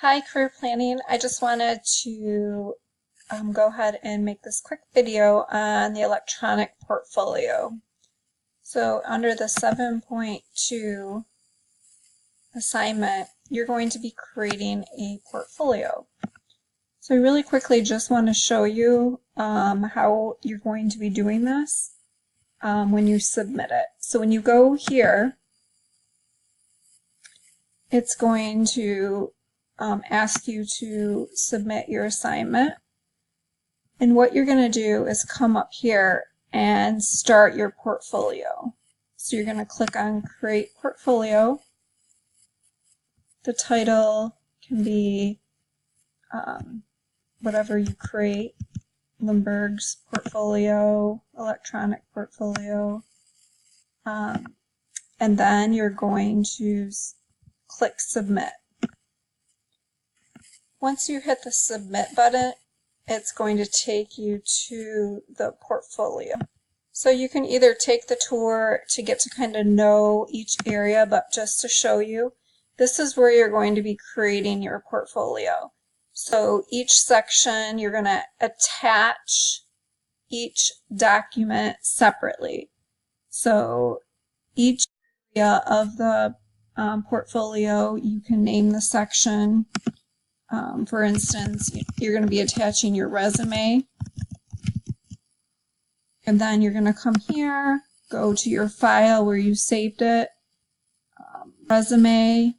Hi, Career Planning. I just wanted to go ahead and make this quick video on the electronic portfolio. So under the 7.2 assignment, you're going to be creating a portfolio. So I really quickly just want to show you how you're going to be doing this when you submit it. So when you go here, it's going to ask you to submit your assignment. And what you're going to do is come up here and start your portfolio. So you're going to click on Create Portfolio. The title can be whatever you create. Lindbergh's portfolio, electronic portfolio. And then you're going to click Submit. Once you hit the Submit button, it's going to take you to the portfolio. So you can either take the tour to get to kind of know each area, but just to show you, this is where you're going to be creating your portfolio. So each section, you're going to attach each document separately. So each area of the portfolio, you can name the section. For instance, you're going to be attaching your resume, and then you're going to come here, go to your file where you saved it, resume.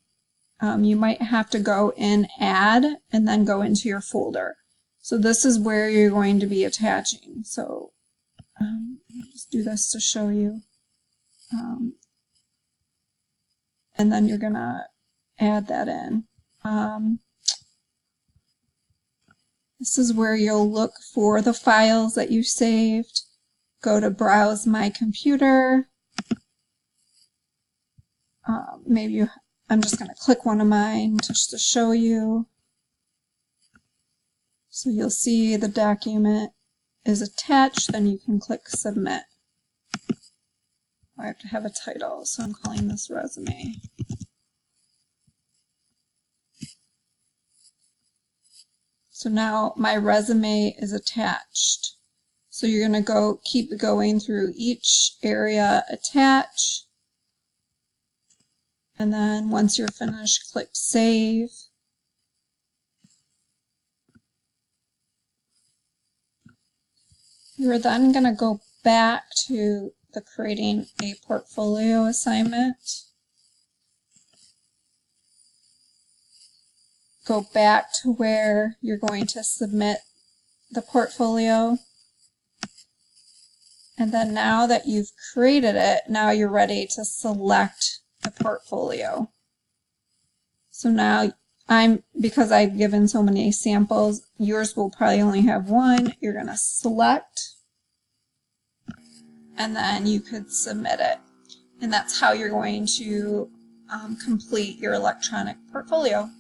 You might have to go in Add and then go into your folder. So this is where you're going to be attaching. So just do this to show you. And then you're going to add that in. This is where you'll look for the files that you saved. Go to Browse My Computer. I'm just going to click one of mine just to show you. So you'll see the document is attached, then you can click Submit. I have to have a title, so I'm calling this Resume. So now my resume is attached. So you're going to keep going through each area, attach, and then once you're finished, click Save. You're then going to go back to the creating a portfolio assignment. Go back to where you're going to submit the portfolio. And then now that you've created it, now you're ready to select the portfolio. So now because I've given so many samples, yours will probably only have one. You're going to select, and then you could submit it. And that's how you're going to complete your electronic portfolio.